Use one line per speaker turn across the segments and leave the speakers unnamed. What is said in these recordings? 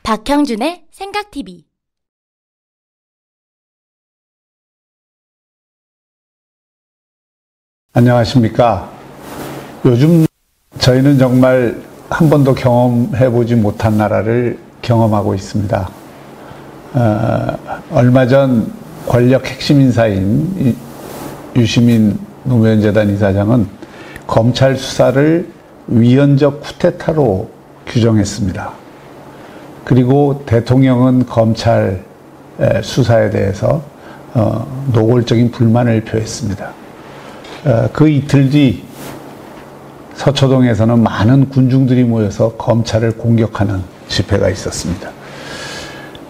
박형준의 생각TV.
안녕하십니까. 요즘 저희는 정말 한 번도 경험해보지 못한 나라를 경험하고 있습니다. 얼마 전 권력 핵심 인사인 유시민 노무현재단 이사장은 검찰 수사를 위헌적 쿠데타로 규정했습니다. 그리고 대통령은 검찰 수사에 대해서 노골적인 불만을 표했습니다. 그 이틀 뒤 서초동에서는 많은 군중들이 모여서 검찰을 공격하는 집회가 있었습니다.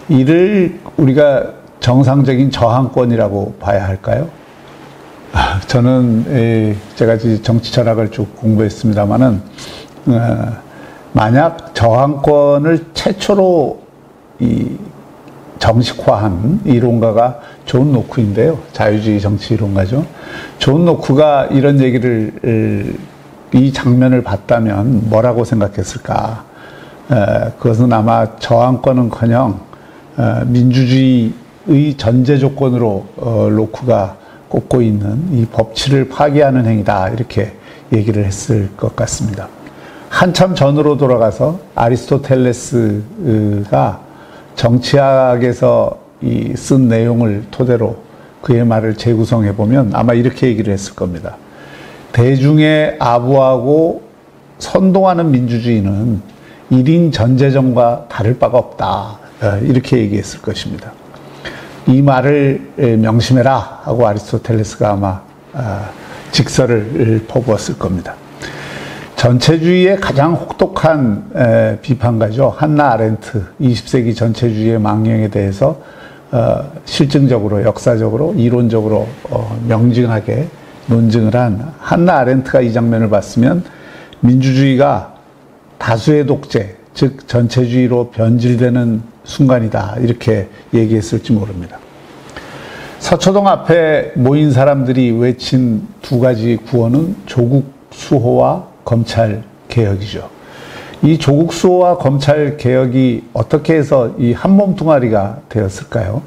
이를 우리가 정상적인 저항권이라고 봐야 할까요? 저는 제가 정치 철학을 쭉 공부했습니다마는 만약 저항권을 최초로 정식화한 이론가가 존 노크인데요. 자유주의 정치 이론가죠. 존 노크가 이런 얘기를 이 장면을 봤다면 뭐라고 생각했을까? 그것은 아마 저항권은커녕 민주주의의 전제 조건으로 노크가 꼽고 있는 이 법치를 파괴하는 행위다, 이렇게 얘기를 했을 것 같습니다. 한참 전으로 돌아가서 아리스토텔레스가 정치학에서 쓴 내용을 토대로 그의 말을 재구성해 보면 아마 이렇게 얘기를 했을 겁니다. 대중의 아부하고 선동하는 민주주의는 1인 전제정과 다를 바가 없다, 이렇게 얘기했을 것입니다. 이 말을 명심해라 하고 아리스토텔레스가 아마 직설을 퍼부었을 겁니다. 전체주의의 가장 혹독한 비판가죠. 한나 아렌트, 20세기 전체주의의 망령에 대해서 실증적으로, 역사적으로, 이론적으로 명징하게 논증을 한 한나 아렌트가 이 장면을 봤으면 민주주의가 다수의 독재, 즉 전체주의로 변질되는 순간이다, 이렇게 얘기했을지 모릅니다. 서초동 앞에 모인 사람들이 외친 두 가지 구호는 조국 수호와 검찰 개혁이죠. 이 조국 수호와 검찰 개혁이 어떻게 해서 이 한 몸뚱아리가 되었을까요?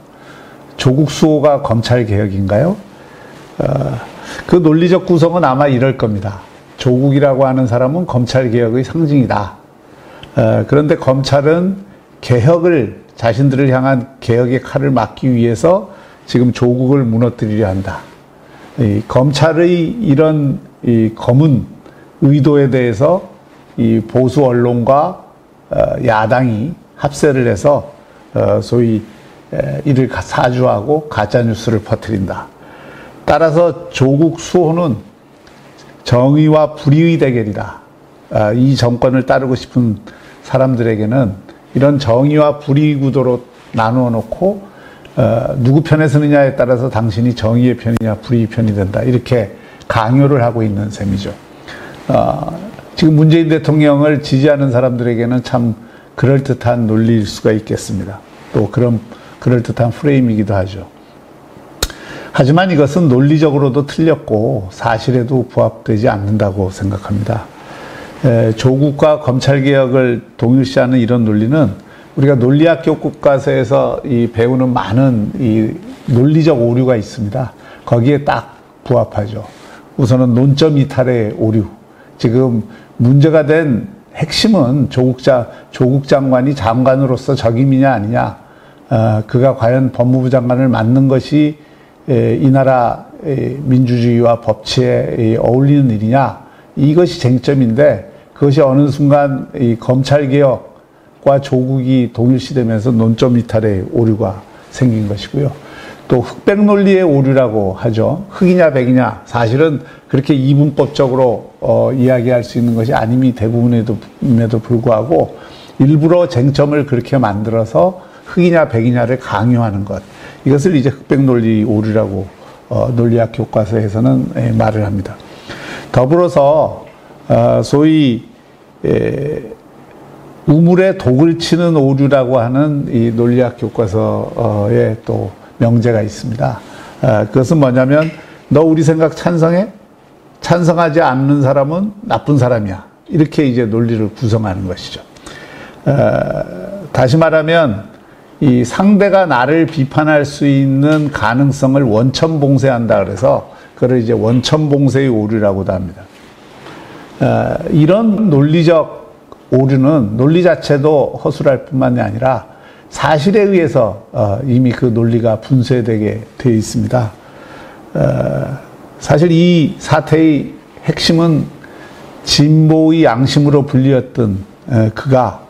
조국 수호가 검찰 개혁인가요? 그 논리적 구성은 아마 이럴 겁니다. 조국이라고 하는 사람은 검찰 개혁의 상징이다. 그런데 검찰은 개혁을, 자신들을 향한 개혁의 칼을 막기 위해서 지금 조국을 무너뜨리려 한다. 이 검찰의 이런 검은 의도에 대해서 이 보수 언론과 야당이 합세를 해서 소위 이를 사주하고 가짜뉴스를 퍼뜨린다. 따라서 조국 수호는 정의와 불의의 대결이다. 이 정권을 따르고 싶은 사람들에게는 이런 정의와 불의 구도로 나누어 놓고 누구 편에 서느냐에 따라서 당신이 정의의 편이냐 불의의 편이 된다, 이렇게 강요를 하고 있는 셈이죠. 지금 문재인 대통령을 지지하는 사람들에게는 참 그럴듯한 논리일 수가 있겠습니다. 또 그럴듯한 프레임이기도 하죠. 하지만 이것은 논리적으로도 틀렸고 사실에도 부합되지 않는다고 생각합니다. 조국과 검찰개혁을 동일시하는 이런 논리는 우리가 논리학 교과서에서 배우는 많은 논리적 오류가 있습니다. 거기에 딱 부합하죠. 우선은 논점 이탈의 오류. 지금 문제가 된 핵심은 조국 장관이 장관으로서 적임이냐 아니냐, 그가 과연 법무부 장관을 맡는 것이 이 나라 민주주의와 법치에 어울리는 일이냐, 이것이 쟁점인데, 그것이 어느 순간 이 검찰개혁과 조국이 동일시되면서 논점 이탈의 오류가 생긴 것이고요. 또 흑백 논리의 오류라고 하죠. 흑이냐 백이냐, 사실은 그렇게 이분법적으로 이야기할 수 있는 것이 아님이 대부분임에도 불구하고 일부러 쟁점을 그렇게 만들어서 흑이냐 백이냐를 강요하는 것, 이것을 이제 흑백 논리 오류라고 논리학 교과서에서는 말을 합니다. 더불어서 소위 우물에 독을 치는 오류라고 하는 이 논리학 교과서에 또 명제가 있습니다. 그것은 뭐냐면, 너 우리 생각 찬성해? 찬성하지 않는 사람은 나쁜 사람이야. 이렇게 이제 논리를 구성하는 것이죠. 다시 말하면 이 상대가 나를 비판할 수 있는 가능성을 원천봉쇄한다 그래서 그걸 이제 원천봉쇄의 오류라고도 합니다. 이런 논리적 오류는 논리 자체도 허술할 뿐만이 아니라 사실에 의해서 이미 그 논리가 분쇄되게 되어 있습니다. 사실 이 사태의 핵심은 진보의 양심으로 불리었던 그가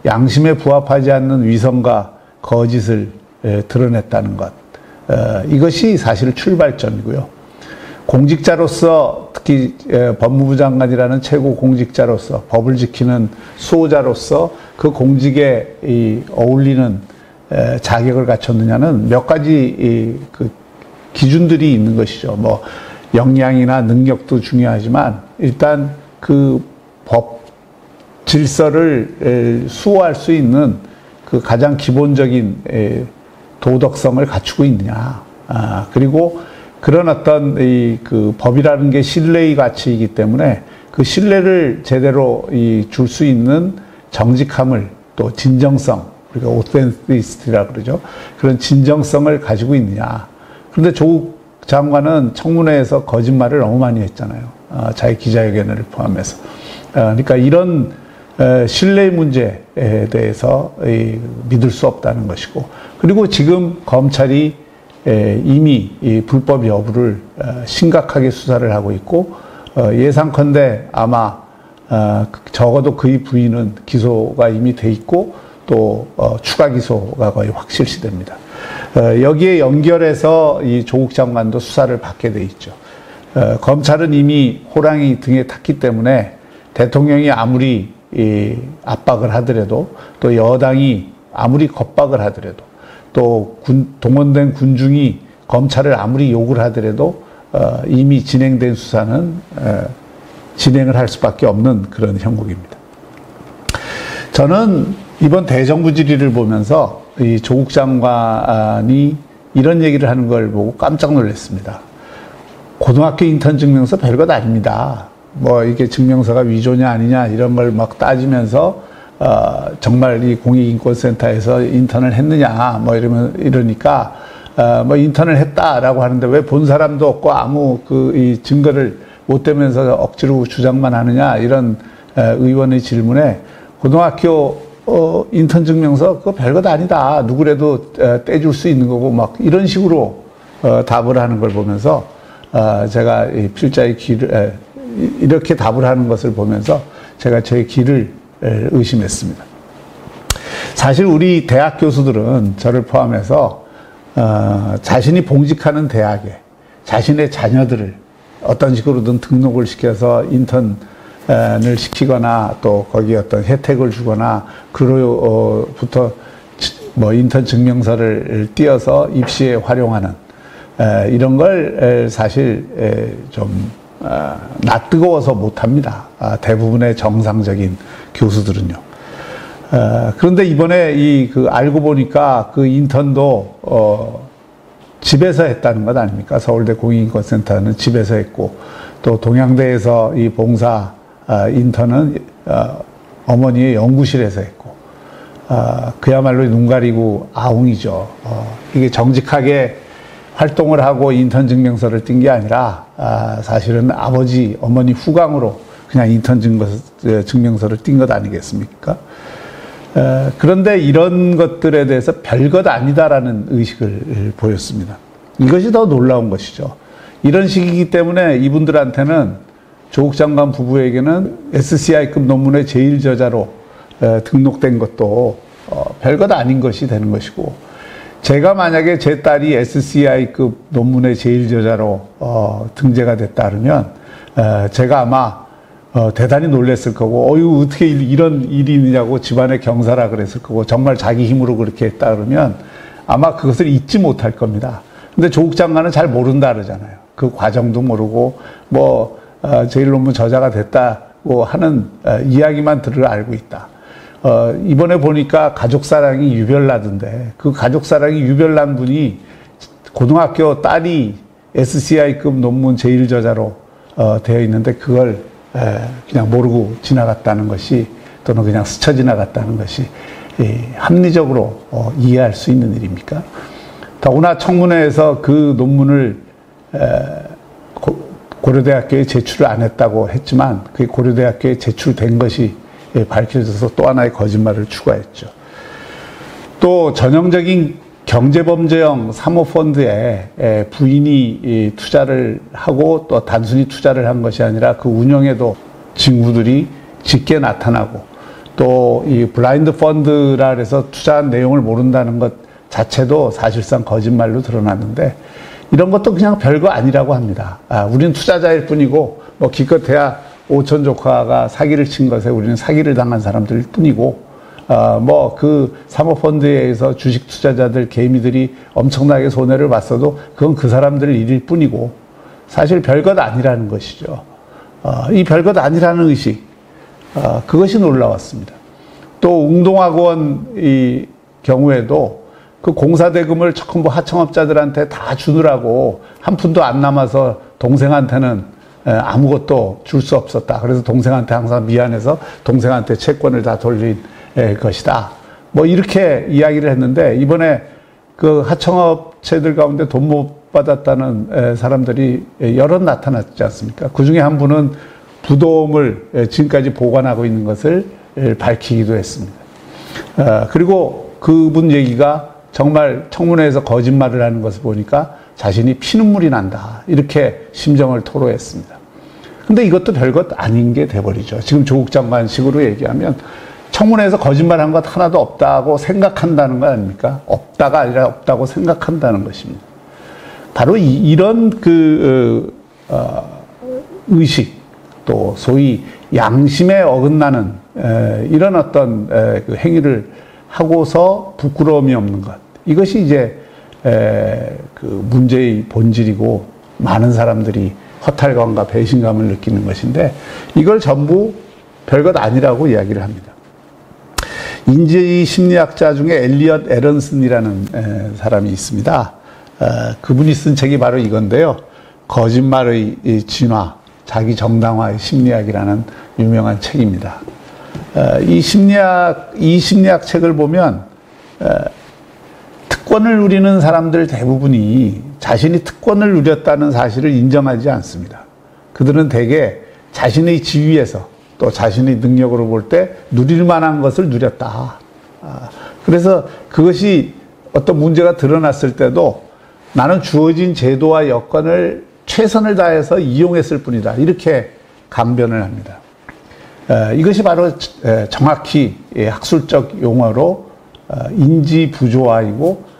양심에 부합하지 않는 위선과 거짓을 드러냈다는 것. 이것이 사실 출발점이고요. 공직자로서 특히 법무부 장관이라는 최고 공직자로서 법을 지키는 수호자로서 그 공직에 어울리는 자격을 갖췄느냐는 몇 가지 그 기준들이 있는 것이죠. 뭐 역량이나 능력도 중요하지만 일단 그 법 질서를 수호할 수 있는 그 가장 기본적인 도덕성을 갖추고 있느냐. 그리고 그런 어떤 그 법이라는 게 신뢰의 가치이기 때문에 그 신뢰를 제대로 줄 수 있는 정직함을 또 진정성, 우리가 오센티시티라 그러죠. 그런 진정성을 가지고 있느냐. 그런데 조국 장관은 청문회에서 거짓말을 너무 많이 했잖아요. 자기 기자회견을 포함해서. 그러니까 이런 신뢰의 문제에 대해서 믿을 수 없다는 것이고, 그리고 지금 검찰이 이미 이 불법 여부를 심각하게 수사를 하고 있고, 예상컨대 아마 적어도 그의 부인은 기소가 이미 돼 있고 또 추가 기소가 거의 확실시됩니다. 여기에 연결해서 이 조국 장관도 수사를 받게 돼 있죠. 검찰은 이미 호랑이 등에 탔기 때문에 대통령이 아무리 압박을 하더라도 또 여당이 아무리 겁박을 하더라도 또 동원된 군중이 검찰을 아무리 욕을 하더라도 이미 진행된 수사는 진행을 할 수밖에 없는 그런 형국입니다. 저는 이번 대정부 질의를 보면서 이 조국 장관이 이런 얘기를 하는 걸 보고 깜짝 놀랐습니다. 고등학교 인턴 증명서 별것 아닙니다. 뭐 이게 증명서가 위조냐 아니냐 이런 걸 막 따지면서 정말 이 공익인권센터에서 인턴을 했느냐 뭐 이러니까 뭐 인턴을 했다라고 하는데 왜 본 사람도 없고 아무 이 증거를 못 대면서 억지로 주장만 하느냐 이런 의원의 질문에 고등학교 인턴 증명서 그거 별것 아니다. 누구라도 떼줄 수 있는 거고 막 이런 식으로 답을 하는 걸 보면서 제가 이 필자의 귀를 이렇게 답을 하는 것을 보면서 제가 제 귀를 의심했습니다. 사실 우리 대학 교수들은 저를 포함해서 자신이 봉직하는 대학에 자신의 자녀들을 어떤 식으로든 등록을 시켜서 인턴을 시키거나 또 거기에 어떤 혜택을 주거나 그로부터 뭐 인턴 증명서를 띄어서 입시에 활용하는 이런 걸 사실 좀 낯뜨거워서 못합니다. 대부분의 정상적인 교수들은요. 그런데 이번에 알고 보니까 그 인턴도 집에서 했다는 것 아닙니까? 서울대 공익인권센터는 집에서 했고 또 동양대에서 이 봉사 인턴은 어머니의 연구실에서 했고 그야말로 눈 가리고 아웅이죠. 이게 정직하게 활동을 하고 인턴 증명서를 띈 게 아니라 사실은 아버지, 어머니 후광으로 그냥 인턴 증명서를 띈 것 아니겠습니까? 그런데 이런 것들에 대해서 별것 아니다라는 의식을 보였습니다. 이것이 더 놀라운 것이죠. 이런 식이기 때문에 이분들한테는 조국 장관 부부에게는 SCI급 논문의 제일 저자로 등록된 것도 별것 아닌 것이 되는 것이고, 제가 만약에 제 딸이 SCI급 논문의 제일 저자로 등재가 됐다 그러면 제가 아마 대단히 놀랐을 거고, 어유 어떻게 이런 일이 있느냐고 집안에 경사라 그랬을 거고, 정말 자기 힘으로 그렇게 했다 그러면 아마 그것을 잊지 못할 겁니다. 근데 조국 장관은 잘 모른다 그러잖아요. 그 과정도 모르고 뭐 제일 논문 저자가 됐다고 하는 이야기만 알고 있다. 이번에 보니까 가족사랑이 유별나던데, 그 가족사랑이 유별난 분이 고등학교 딸이 SCI급 논문 제일 저자로 되어 있는데 그걸 그냥 모르고 지나갔다는 것이, 또는 그냥 스쳐 지나갔다는 것이 합리적으로 이해할 수 있는 일입니까? 더구나 청문회에서 그 논문을 고려대학교에 제출을 안 했다고 했지만 그 고려대학교에 제출된 것이 밝혀져서 또 하나의 거짓말을 추가했죠. 또 전형적인 경제범죄형 사모펀드에 부인이 투자를 하고 또 단순히 투자를 한 것이 아니라 그 운영에도 징후들이 짙게 나타나고 또 이 블라인드 펀드라 해서 투자한 내용을 모른다는 것 자체도 사실상 거짓말로 드러났는데 이런 것도 그냥 별거 아니라고 합니다. 우리는 투자자일 뿐이고 뭐 기껏해야 오천 조카가 사기를 친 것에 우리는 사기를 당한 사람들일 뿐이고 뭐 그 사모펀드에 의해서 주식 투자자들 개미들이 엄청나게 손해를 봤어도 그건 그 사람들 일일 뿐이고 사실 별것 아니라는 것이죠. 이 별것 아니라는 의식 그것이 놀라웠습니다. 또 웅동학원 이 경우에도 그 공사대금을 전부 하청업자들한테 다 주느라고 한 푼도 안 남아서 동생한테는 아무것도 줄 수 없었다. 그래서 동생한테 항상 미안해서 동생한테 채권을 다 돌린 것이다. 뭐 이렇게 이야기를 했는데 이번에 그 하청업체들 가운데 돈 못 받았다는 사람들이 여럿 나타났지 않습니까? 그 중에 한 분은 부도움을 지금까지 보관하고 있는 것을 밝히기도 했습니다. 그리고 그분 얘기가 정말 청문회에서 거짓말을 하는 것을 보니까 자신이 피눈물이 난다. 이렇게 심정을 토로했습니다. 근데 이것도 별것 아닌 게 돼버리죠. 지금 조국 장관 식으로 얘기하면 청문회에서 거짓말한 것 하나도 없다고 생각한다는 거 아닙니까? 없다가 아니라 없다고 생각한다는 것입니다. 바로 이런 의식 또 소위 양심에 어긋나는 이런 어떤 그 행위를 하고서 부끄러움이 없는 것 이것이 이제 그 문제의 본질이고 많은 사람들이 허탈감과 배신감을 느끼는 것인데 이걸 전부 별것 아니라고 이야기를 합니다. 인지 심리학자 중에 엘리엇 애런슨이라는 사람이 있습니다. 그분이 쓴 책이 바로 이건데요. 거짓말의 진화, 자기 정당화의 심리학이라는 유명한 책입니다. 이 심리학 책을 보면 특권을 누리는 사람들 대부분이 자신이 특권을 누렸다는 사실을 인정하지 않습니다. 그들은 대개 자신의 지위에서 또 자신의 능력으로 볼 때 누릴 만한 것을 누렸다. 그래서 그것이 어떤 문제가 드러났을 때도 나는 주어진 제도와 여건을 최선을 다해서 이용했을 뿐이다. 이렇게 강변을 합니다. 이것이 바로 정확히 학술적 용어로 인지 부조화이고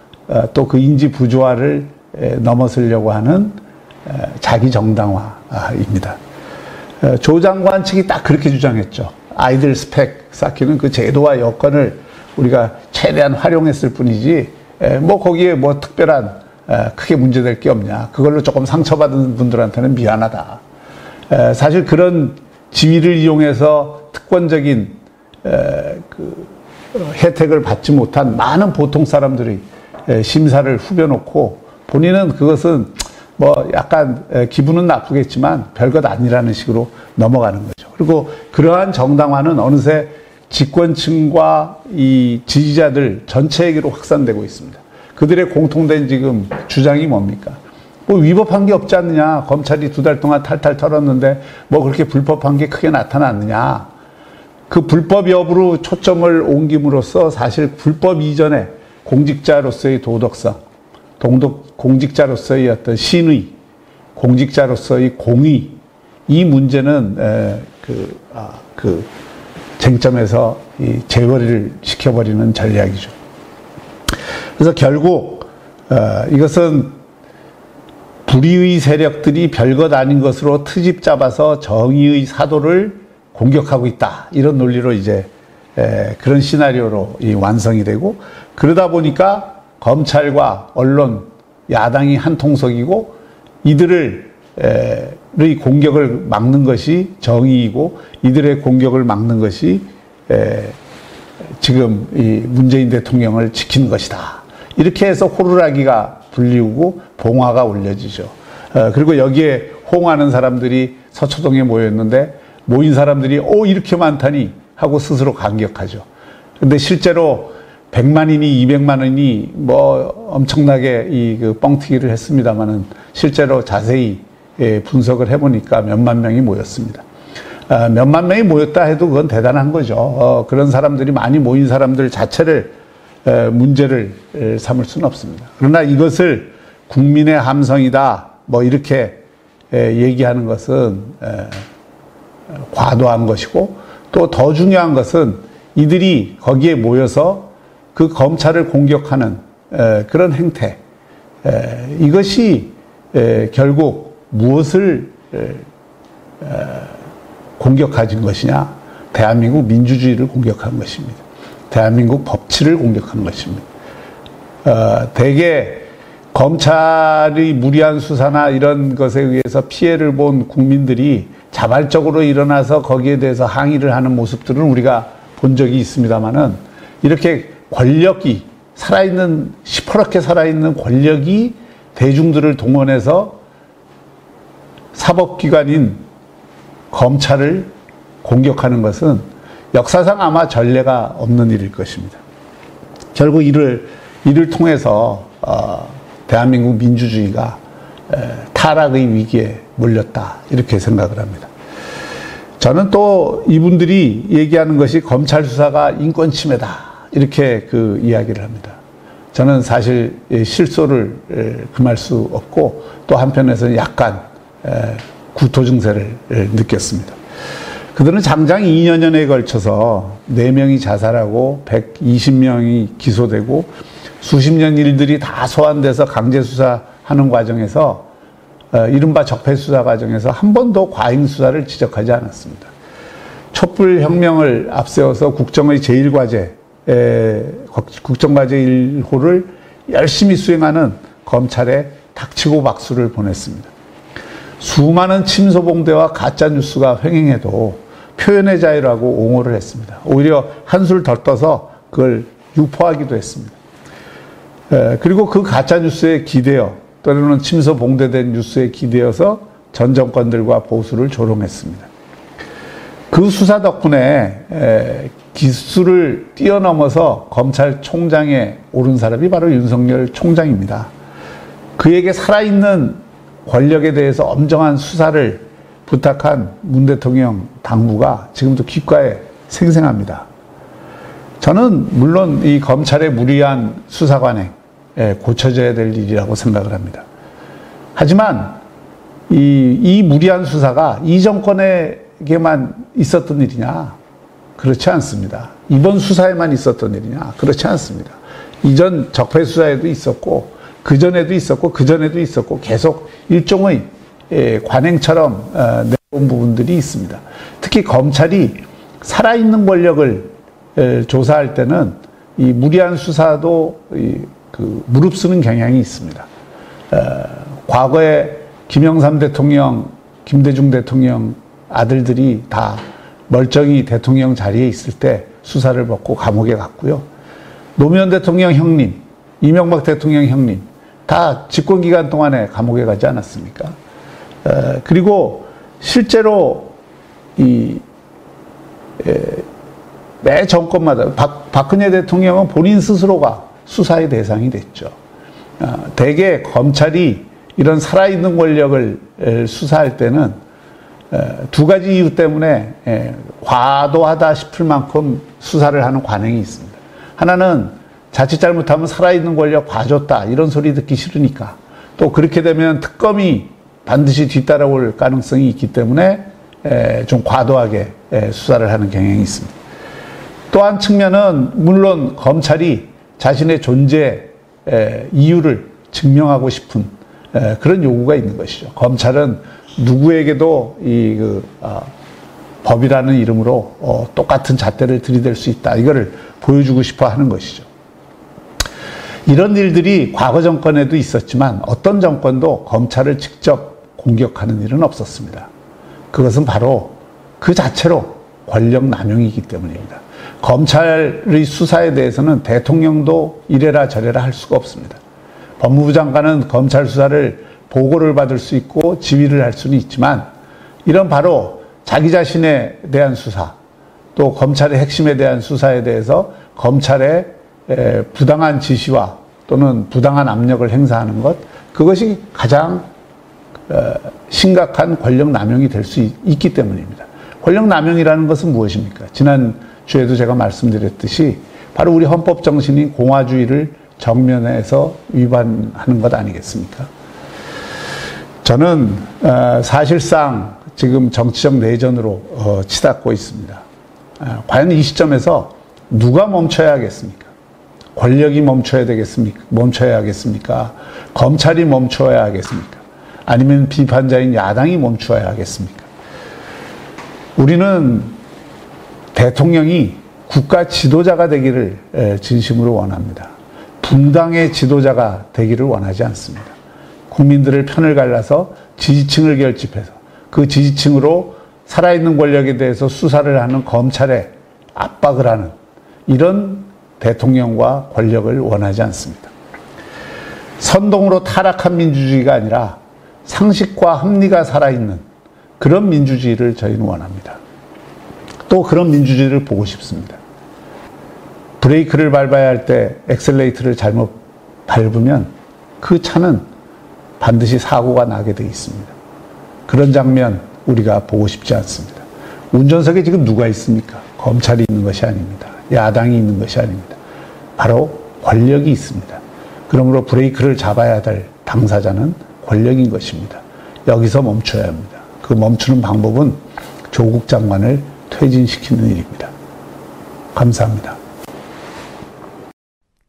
또 그 인지 부조화를 넘어서려고 하는 자기 정당화입니다. 조 장관 측이 딱 그렇게 주장했죠. 아이들 스펙 쌓기는 그 제도와 여건을 우리가 최대한 활용했을 뿐이지 뭐 거기에 뭐 특별한 크게 문제될 게 없냐. 그걸로 조금 상처받은 분들한테는 미안하다. 사실 그런 지위를 이용해서 특권적인 그 혜택을 받지 못한 많은 보통 사람들이 심사를 후벼놓고 본인은 그것은 뭐 약간 기분은 나쁘겠지만 별것 아니라는 식으로 넘어가는 거죠. 그리고 그러한 정당화는 어느새 집권층과 이 지지자들 전체에게로 확산되고 있습니다. 그들의 공통된 지금 주장이 뭡니까? 뭐 위법한 게 없지 않느냐. 검찰이 2달 동안 탈탈 털었는데 뭐 그렇게 불법한 게 크게 나타났느냐. 그 불법 여부로 초점을 옮김으로써 사실 불법 이전에 공직자로서의 도덕성, 공직자로서의 어떤 신의, 공직자로서의 공의, 이 문제는 그 쟁점에서 이 제거를 시켜버리는 전략이죠. 그래서 결국 이것은 불의의 세력들이 별것 아닌 것으로 트집 잡아서 정의의 사도를 공격하고 있다. 이런 논리로 이제 그런 시나리오로 완성이 되고 그러다 보니까 검찰과 언론, 야당이 한 통속이고 이들의 공격을 막는 것이 정의이고 이들의 공격을 막는 것이 지금 이 문재인 대통령을 지키는 것이다. 이렇게 해서 호루라기가 불리우고 봉화가 울려지죠. 그리고 여기에 호응하는 사람들이 서초동에 모였는데 모인 사람들이 이렇게 많다니 하고 스스로 감격하죠. 근데 실제로 100만이니 200만원이 뭐 엄청나게 그 뻥튀기를 했습니다만은 실제로 자세히 분석을 해보니까 몇만 명이 모였습니다. 몇만 명이 모였다 해도 그건 대단한 거죠. 그런 사람들이 많이 모인 사람들 자체를 문제를 삼을 수는 없습니다. 그러나 이것을 국민의 함성이다 뭐 이렇게 얘기하는 것은 과도한 것이고, 또 더 중요한 것은 이들이 거기에 모여서 그 검찰을 공격하는 그런 행태, 이것이 결국 무엇을 공격하는 것이냐? 대한민국 민주주의를 공격한 것입니다. 대한민국 법치를 공격한 것입니다. 대개 검찰의 무리한 수사나 이런 것에 의해서 피해를 본 국민들이 자발적으로 일어나서 거기에 대해서 항의를 하는 모습들은 우리가 본 적이 있습니다만은, 이렇게 권력이 살아있는, 시퍼렇게 살아있는 권력이 대중들을 동원해서 사법기관인 검찰을 공격하는 것은 역사상 아마 전례가 없는 일일 것입니다. 결국 이를 통해서 대한민국 민주주의가 타락의 위기에 몰렸다, 이렇게 생각을 합니다. 저는 또 이분들이 얘기하는 것이 검찰 수사가 인권 침해다, 이렇게 그 이야기를 합니다. 저는 사실 실소를 금할 수 없고, 또 한편에서는 약간 구토 증세를 느꼈습니다. 그들은 장장 2년여에 걸쳐서 4명이 자살하고 120명이 기소되고 수십 년 일들이 다 소환돼서 강제 수사하는 과정에서 이른바 적폐 수사 과정에서 한 번도 과잉 수사를 지적하지 않았습니다. 촛불 혁명을 앞세워서 국정의 제1과제, 국정과제 1호를 열심히 수행하는 검찰에 닥치고 박수를 보냈습니다. 수많은 침소봉대와 가짜뉴스가 횡행해도 표현의 자유라고 옹호를 했습니다. 오히려 한술 더 떠서 그걸 유포하기도 했습니다. 그리고 그 가짜뉴스에 기대어, 또는 침소봉대된 뉴스에 기대어서 전 정권들과 보수를 조롱했습니다. 그 수사 덕분에 기수를 뛰어넘어서 검찰총장에 오른 사람이 바로 윤석열 총장입니다. 그에게 살아있는 권력에 대해서 엄정한 수사를 부탁한 문 대통령 당부가 지금도 귓가에 생생합니다. 저는 물론 이 검찰의 무리한 수사 관행 고쳐져야 될 일이라고 생각을 합니다. 하지만 이 무리한 수사가 이 정권에게만 있었던 일이냐? 그렇지 않습니다. 이번 수사에만 있었던 일이냐? 그렇지 않습니다. 이전 적폐 수사에도 있었고, 그전에도 있었고, 그전에도 있었고, 계속 일종의 관행처럼 내려온 부분들이 있습니다. 특히 검찰이 살아있는 권력을 조사할 때는 이 무리한 수사도 무릅쓰는 경향이 있습니다. 과거에 김영삼 대통령, 김대중 대통령 아들들이 다 멀쩡히 대통령 자리에 있을 때 수사를 받고 감옥에 갔고요. 노무현 대통령 형님, 이명박 대통령 형님 다 집권기간 동안에 감옥에 가지 않았습니까? 그리고 실제로 매 정권마다 박근혜 대통령은 본인 스스로가 수사의 대상이 됐죠. 대개 검찰이 이런 살아있는 권력을 수사할 때는 두 가지 이유 때문에 과도하다 싶을 만큼 수사를 하는 관행이 있습니다. 하나는 자칫 잘못하면 살아있는 권력 봐줬다, 이런 소리 듣기 싫으니까. 또 그렇게 되면 특검이 반드시 뒤따라올 가능성이 있기 때문에 좀 과도하게 수사를 하는 경향이 있습니다. 또 한 측면은 물론 검찰이 자신의 존재 이유를 증명하고 싶은 그런 요구가 있는 것이죠. 검찰은 누구에게도 법이라는 이름으로 똑같은 잣대를 들이댈 수 있다, 이거를 보여주고 싶어 하는 것이죠. 이런 일들이 과거 정권에도 있었지만 어떤 정권도 검찰을 직접 공격하는 일은 없었습니다. 그것은 바로 그 자체로 권력 남용이기 때문입니다. 검찰의 수사에 대해서는 대통령도 이래라 저래라 할 수가 없습니다. 법무부 장관은 검찰 수사를 보고를 받을 수 있고 지휘를 할 수는 있지만, 이런 바로 자기 자신에 대한 수사, 또 검찰의 핵심에 대한 수사에 대해서 검찰에 부당한 지시와 또는 부당한 압력을 행사하는 것, 그것이 가장 심각한 권력 남용이 될 수 있기 때문입니다. 권력 남용이라는 것은 무엇입니까? 지난 주에도 제가 말씀드렸듯이 바로 우리 헌법 정신인 공화주의를 정면에서 위반하는 것 아니겠습니까? 저는 사실상 지금 정치적 내전으로 치닫고 있습니다. 과연 이 시점에서 누가 멈춰야 하겠습니까? 권력이 멈춰야 되겠습니까? 멈춰야 하겠습니까? 검찰이 멈춰야 하겠습니까? 아니면 비판자인 야당이 멈춰야 하겠습니까? 우리는 대통령이 국가 지도자가 되기를 진심으로 원합니다. 분당의 지도자가 되기를 원하지 않습니다. 국민들을 편을 갈라서 지지층을 결집해서 그 지지층으로 살아있는 권력에 대해서 수사를 하는 검찰에 압박을 하는 이런 대통령과 권력을 원하지 않습니다. 선동으로 타락한 민주주의가 아니라 상식과 합리가 살아있는 그런 민주주의를 저희는 원합니다. 또 그런 민주주의를 보고 싶습니다. 브레이크를 밟아야 할 때 엑셀레이터를 잘못 밟으면 그 차는 반드시 사고가 나게 되어 있습니다. 그런 장면 우리가 보고 싶지 않습니다. 운전석에 지금 누가 있습니까? 검찰이 있는 것이 아닙니다. 야당이 있는 것이 아닙니다. 바로 권력이 있습니다. 그러므로 브레이크를 잡아야 될 당사자는 권력인 것입니다. 여기서 멈춰야 합니다. 그 멈추는 방법은 조국 장관을 퇴진시키는 일입니다. 감사합니다.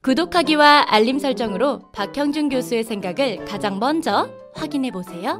구독하기와 알림 설정으로 박형준 교수의 생각을 가장 먼저 확인해 보세요.